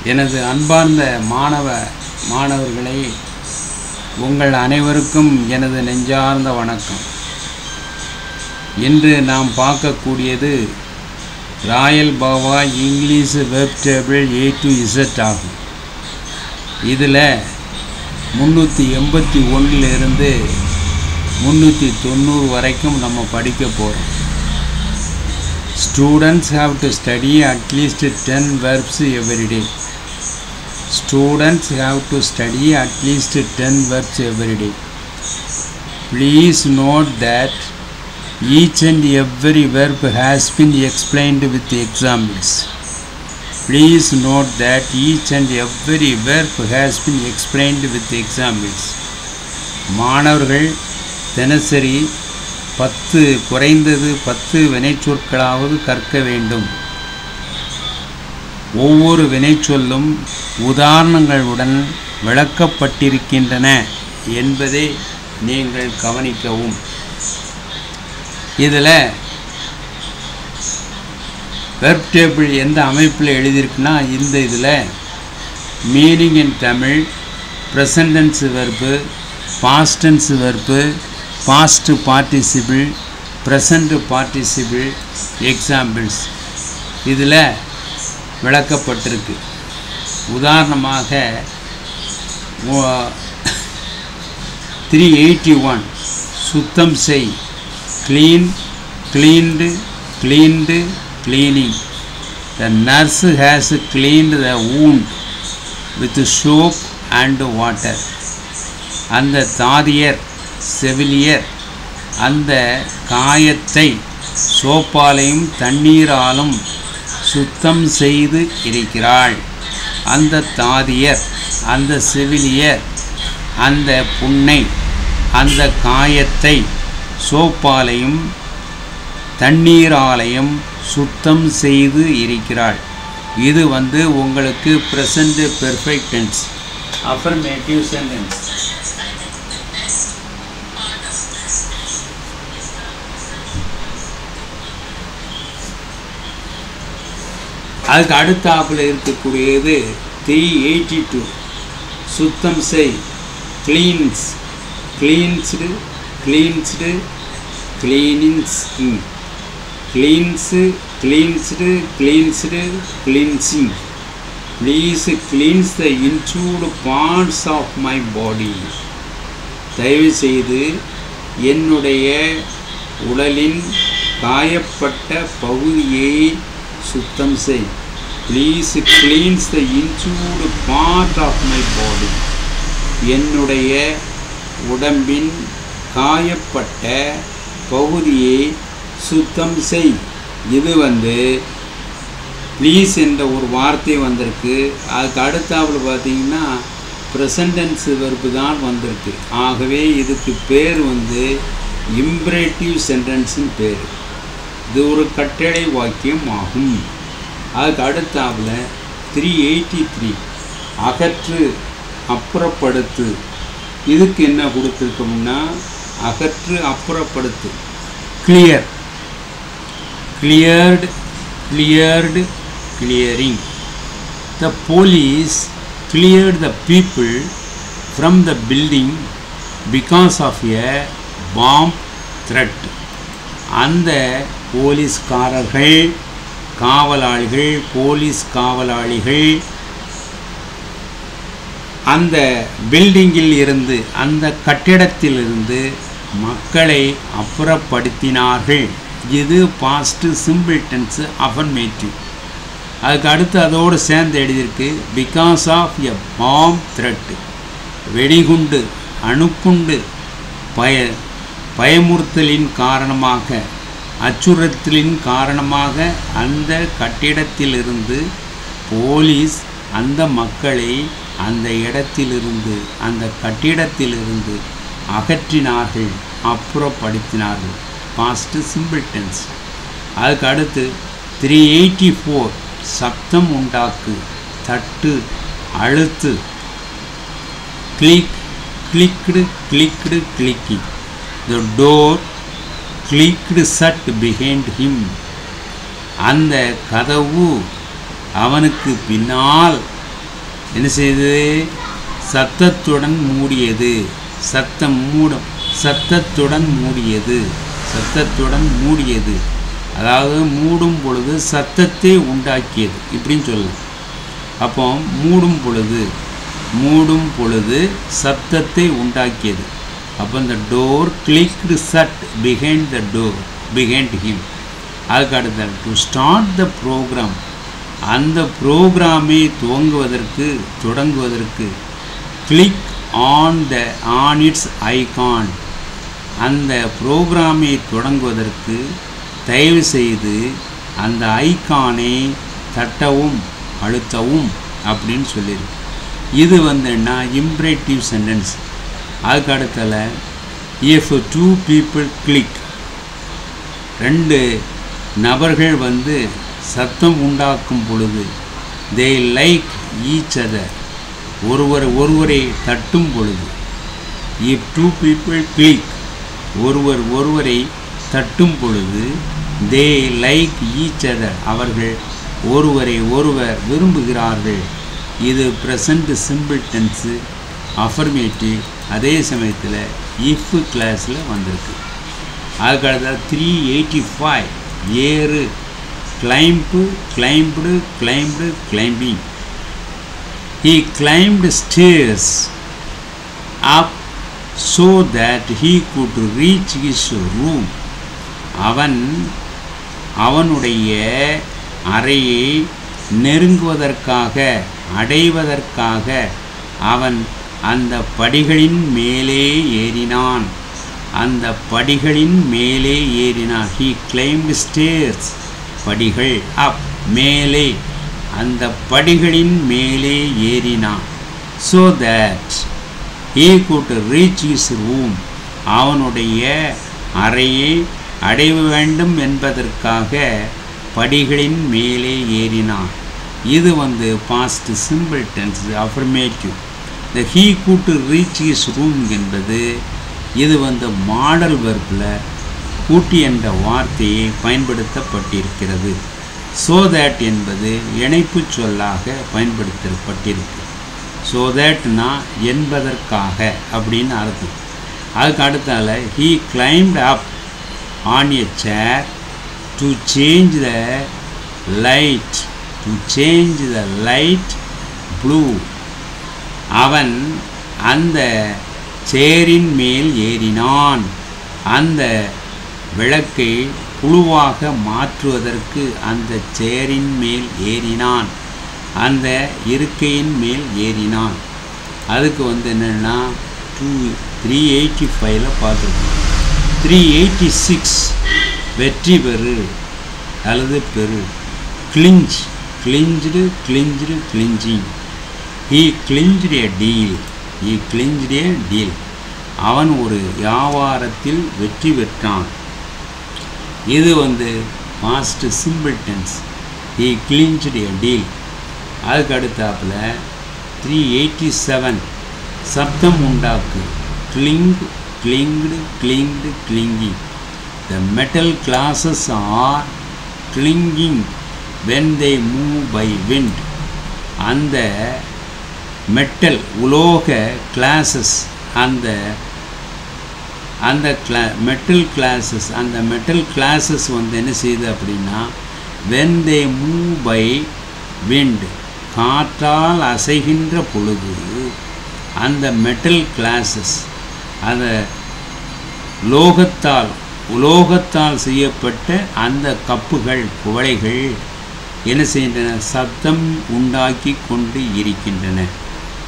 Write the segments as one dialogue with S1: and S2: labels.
S1: எனது அன்பார்ந்த மாணவர்களே, உங்கள் அனைவருக்கும் எனது நெஞ்சார்ந்த வணக்கம். இன்று நாம் பார்க்கக்கூடியது royal Bava English verb table A to Z ஆகும். இதில் 381 390 வரைக்கும் நம்ம படிக்க போகிறோம். Students have to study at least 10 verbs every day. Students have to study at least 10 verbs every day. Please note that each and every verb has been explained with examples. Please note that each and every verb has been explained with examples. மாணவர்கள் தினசரி குறைந்தது 10 வினைச்சொற்களாவது கற்க வேண்டும். ஒவ்வொரு வினைச்சொல்லும் உதாரணங்களுடன் விளக்கப்பட்டிருக்கின்றன என்பதை நீங்கள் கவனிக்கவும். இதில் வெர்ப் டேபிள் எந்த அமைப்பில் எழுதியிருக்குன்னா, இதில் meaning in Tamil, present tense verb, past tense verb, past participle, present participle, examples இதில் விளக்கப்பட்டிருக்கு. உதாரணமாக 381 சுத்தம் செய், clean, cleaned, cleaned, cleaning. The nurse has cleaned the wound with soap and water. அந்த தாதியர் செவிலியர் அந்த காயத்தை சோப்பாலையும் தண்ணீராலும் சுத்தம் செய்து இருக்கிறாள். அந்த தாதியர் அந்த செவிலியர் அந்த புண்ணை அந்த காயத்தை சோப்பாலையும் தண்ணீராலையும் சுத்தம் செய்து இருக்கிறாள். இது உங்களுக்கு present perfect tense, affirmative sentence. அதுக்கு அடுத்தாப்பில் இருக்கக்கூடியது 382 சுத்தம் செய், cleanse, cleansed, cleansed, cleanings, cleanse, cleansed, cleansed, cleansing. Please cleanse the injured parts of my body. தயவுசெய்து என்னுடைய உடலின் காயப்பட்ட பகுதியை சுத்தம் செய். Please cleanse the injured part of my body. என்னுடைய உடம்பின் காயப்பட்ட பகுதியை சுத்தம் செய். இது ப்ளீஸ் என்ற ஒரு வார்த்தை வந்திருக்கு. அதுக்கு அடுத்தாப்புல பார்த்தீங்கன்னா ப்ரெசன்ட் டென்ஸ் வெர்பு தான் வந்திருக்கு. ஆகவே இதுக்கு பேர் இம்பரேட்டிவ் சென்டென்ஸின் பேர். இது ஒரு கட்டளை வாக்கியம் ஆகும். அதுக்கு அடுத்தாப்புல 383 அகற்று, அப்புறப்படுத்து. இதுக்கு என்ன கொடுத்துருக்கோம்னா, அகற்று, அப்புறப்படுத்து. Clear, cleared, cleared, clearing. The police cleared the people from the building because of a bomb threat. அந்த போலீஸ்காரர்கள், காவலாளிகள், போலீஸ் காவலாளிகள் அந்த பில்டிங்கில் இருந்து, அந்த கட்டிடத்திலிருந்து மக்களை அப்புறப்படுத்தினார்கள். இது பாஸ்ட் சிம்பிள் டென்ஸ், அஃபர்மேட்டிவ். அதுக்கு அடுத்து அதோடு சேர்ந்து எழுதியிருக்கு because of a bomb threat. வெடிகுண்டு, அணுக்குண்டு பயமுறுத்தலின் காரணமாக, அச்சுறுத்தலின் காரணமாக அந்த கட்டிடத்திலிருந்து போலீஸ் அந்த மக்களை அந்த இடத்திலிருந்து, அந்த கட்டிடத்திலிருந்து அகற்றினார்கள், அப்புறப்படுத்தினார்கள். Past simple tense. அதுக்கு அடுத்து 384 சப்தம் உண்டாக்கு, தட்டு, அழுத்து. Click, clicked, clicked, clicking. The door clicked shut behind him. அந்த கதவு அவனுக்கு பின்னால் என்ன செய்தது? சத்தத்துடன் மூடியது. சத்தத்துடன் மூடியது. சத்தத்துடன் மூடியது, அதாவது மூடும் பொழுது சத்தத்தை உண்டாக்கியது இப்படின்னு சொல்லலாம். அப்போ மூடும் பொழுது சத்தத்தை உண்டாக்கியது. அப்போ இந்த டோர் கிளிக்டு சட் பிஹைண்ட் ஹிம். அதுக்கு அடுத்த டு ஸ்டார்ட் த ப்ரோக்ராம், அந்த ப்ரோக்ராமை தொடங்குவதற்கு கிளிக் ஆன் இட்ஸ் ஐகான், அந்த ப்ரோக்ராமை தொடங்குவதற்கு தயவு செய்து அந்த ஐகானை தட்டவும் அழுத்தவும் அப்படின்னு சொல்லியிருக்கு. இது வந்துன்னா இம்பரேட்டிவ் சென்டென்ஸ். அதுக்கு அடுத்தல இஃப் 2 people கிளிக், 2 நபர்கள் வந்து சத்தம் உண்டாக்கும் பொழுது தே லைக் ஈச் அதர், ஒருவரை தட்டும் பொழுது. இஃப் 2 people கிளிக், ஒருவரை தட்டும் பொழுது தே லைக் ஈச் அதர், அவர்கள் ஒருவர் விரும்புகிறார்கள். இது ப்ரெசண்ட் சிம்பிள் டென்ஸு, அஃபர்மேட்டிவ். அதே சமயத்தில் இஃப் கிளாஸில் வந்திருக்கு. அதுக்கடுத்த 385 ஏறு, climbing. He climbed stairs up so that he could reach his room. அவனுடைய அறையை அடைவதற்காக அவன் அந்த படிகளின் மேலே ஏறினான். He climbed stairs, படிகள், அப், மேலே, அந்த படிகளின் மேலே ஏறினான். So that he could reach his room, அவனுடைய அறையை அடைய வேண்டும் என்பதற்காக படிகளின் மேலே ஏறினான். இது வந்து பாஸ்ட் சிம்பிள் டென்ஸ், அஃபர்மேட்டிவ். இந்த he could reach his room என்பது இது வந்து மாடல் வெர்பில் கூட்டி என்ற வார்த்தையை பயன்படுத்தப்பட்டிருக்கிறது. so that என்பது இணைப்பு சொல்லாக பயன்படுத்தப்பட்டிருக்கு. so thatனா என்பதற்காக அப்படின்னு அர்த்தம். அதுக்கு அடுத்தால he climbed up on a chair to change the light blue. அவன் அந்த சேரின் மேல் ஏறினான், அந்த விளக்கை புழுவாக மாற்றுவதற்கு அந்த சேரின் மேல் ஏறினான், அந்த இருக்கையின் மேல் ஏறினான். அதுக்கு வந்து என்னென்னா 385ல் பார்த்துருக்கோம். 386 வெற்றி பெறு அல்லது பெரு. Clinging. He clinched a deal. அவன் ஒரு வியாபாரத்தில் வெற்றி பெற்றான். இது வந்து past simple tense. He clinched a deal. அதுக்கு அடுத்தாப்புல 387 சப்தம் உண்டாக்கு. clinging. The metal classes are clinging when they move by wind. அந்த மெட்டல் உலோக கிளாஸஸ், மெட்டல் கிளாஸஸ் வந்து என்ன செய்யுது அப்படின்னா when they move by wind, காற்றால் அசைகின்ற பொழுது அந்த மெட்டல் கிளாஸஸ், அந்த உலோகத்தால் செய்யப்பட்ட அந்த கப்புகள், குவளைகள் என்ன செய்கின்றன? சத்தம் உண்டாக்கி கொண்டு இருக்கின்றன.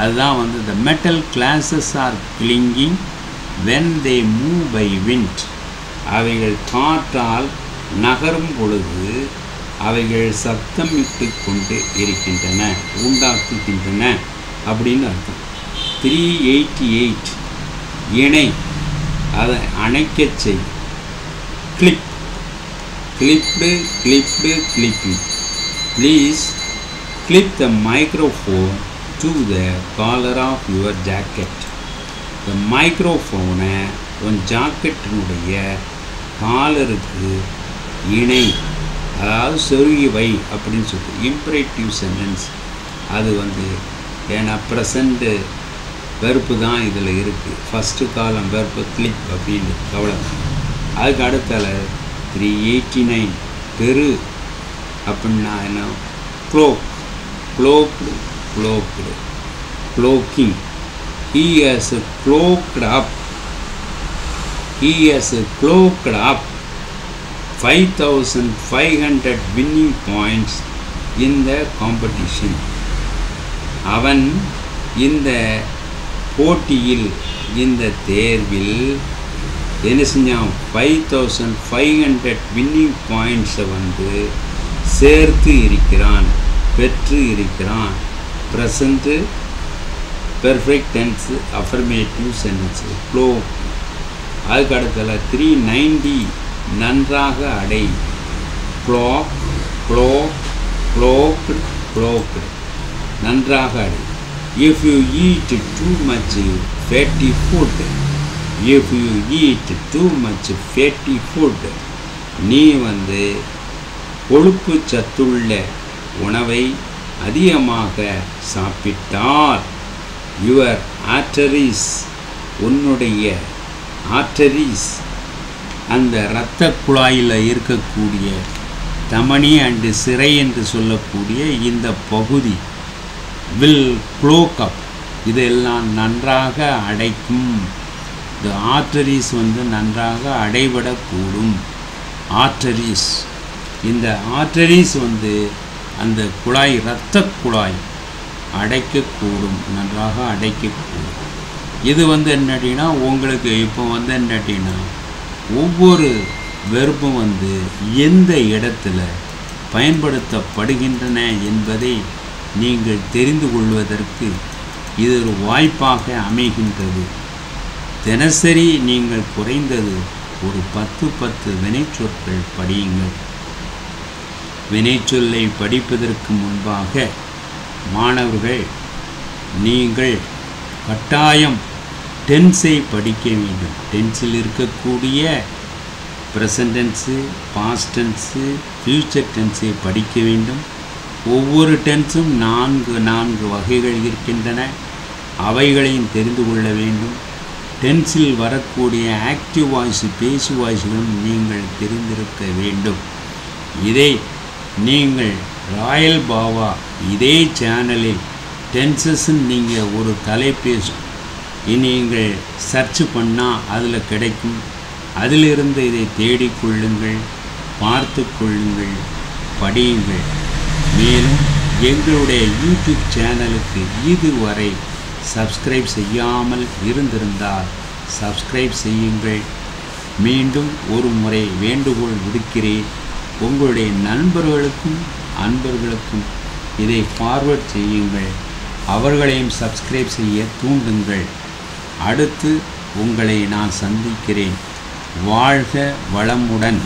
S1: அதுதான் வந்து the metal classes are clinging when they move by wind. அவைகள் காற்றால் நகரும் பொழுது அவைகள் சத்தமிட்டு கொண்டு இருக்கின்றன, உண்டாக்குகின்றன அப்படின்னு அர்த்தம். 388 இணை, அதை அணைக்கச் செய். clipping. Please clip the microphone to the collar of your jacket. The microphone உன் ஜாக்கெட்டினுடைய காலருக்கு இணை, அதாவது சொருகி வை அப்படின்னு சொல்லிட்டு இம்பரேட்டிவ் சென்டென்ஸ். அது வந்து ஏன்னா ப்ரெசண்ட்டு வெறுப்பு தான் இதில் இருக்குது. ஃபஸ்ட்டு காலம் வெறுப்பு கிளிப் அப்படின்னு கவலை. அதுக்கு அடுத்தால 389 பெரு அப்படின்னா என்ன? Cloak, cloaked, cloaked, cloaking. He has cloaked up. He has cloaked up 5,500 winning points in the competition. அவன் இந்த போட்டியில், இந்த தேர்வில் என்ன செஞ்சான்? 5,500 winning points சேர்த்து இருக்கிறான், பெற்று இருக்கிறான். Present perfect tense affirmative sentence cloak. அதுக்கு அடுத்தல 390 நன்றாக அடை. க்ளாக், க்ளோக், க்ளோக்டு, க்ளோக்டு, நன்றாக அடை. If you eat too much fatty food, if you eat too much fatty food, நீ கொழுப்பு சத்துள்ள உணவை அதிகமாக சாப்பிட்டால், யுவர் ஆர்டரிஸ், உன்னுடைய ஆர்டரிஸ், அந்த இரத்த குழாயில் இருக்கக்கூடிய தமனி அண்டு சிரை என்று சொல்லக்கூடிய இந்த பகுதி வில் க்ளோக் அப், இதெல்லாம் நன்றாக அடைக்கும். இந்த ஆர்டரிஸ் நன்றாக அடைபடக்கூடும். ஆர்டரிஸ், இந்த ஆர்டரிஸ் அந்த குழாய், இரத்த குழாய் அடைக்கக்கூடும், நன்றாக அடைக்கக்கூடும். இது என்னட்டினா உங்களுக்கு இப்போ என்னட்டினா ஒவ்வொரு வெறுப்பும் எந்த இடத்துல பயன்படுத்தப்படுகின்றன என்பதை நீங்கள் தெரிந்து கொள்வதற்கு இது ஒரு வாய்ப்பாக அமைகின்றது. தினசரி நீங்கள் குறைந்தது ஒரு 10 வினைச்சொற்கள் படியுங்கள். வினைச்சொல்லை படிப்பதற்கு முன்பாக மாணவர்கள் நீங்கள் கட்டாயம் டென்ஸை படிக்க வேண்டும். டென்ஸில் இருக்கக்கூடிய present tense, past tense, future டென்ஸை படிக்க வேண்டும். ஒவ்வொரு டென்ஸும் 4 வகைகள் இருக்கின்றன. அவைகளையும் தெரிந்து கொள்ள வேண்டும். டென்ஸில் வரக்கூடிய ஆக்டிவ் வாய்ஸ், பேசு வாய்ஸ்களும் நீங்கள் தெரிந்திருக்க வேண்டும். இதை நீங்கள் ராயல் பாவா இதே சேனலில் டென்சஸ்ன்னு நீங்கள் ஒரு தலைப்பேசி நீங்கள் சர்ச் பண்ணால் அதில் கிடைக்கும். அதிலிருந்து இதை தேடிக்கொள்ளுங்கள், பார்த்து கொள்ளுங்கள், படியுங்கள். மேலும் எங்களுடைய யூடியூப் சேனலுக்கு இதுவரை சப்ஸ்கிரைப் செய்யாமல் இருந்திருந்தால் சப்ஸ்கிரைப் செய்யுங்கள். மீண்டும் ஒரு முறை வேண்டுகோள் விடுக்கிறேன். உங்களுடைய நண்பர்களுக்கும் அன்பர்களுக்கும் இதை ஃபார்வர்ட் செய்யுங்கள். அவர்களையும் சப்ஸ்கிரைப் செய்ய தூண்டுங்கள். அடுத்து உங்களை நான் சந்திக்கிறேன். வாழ்க வளமுடன்.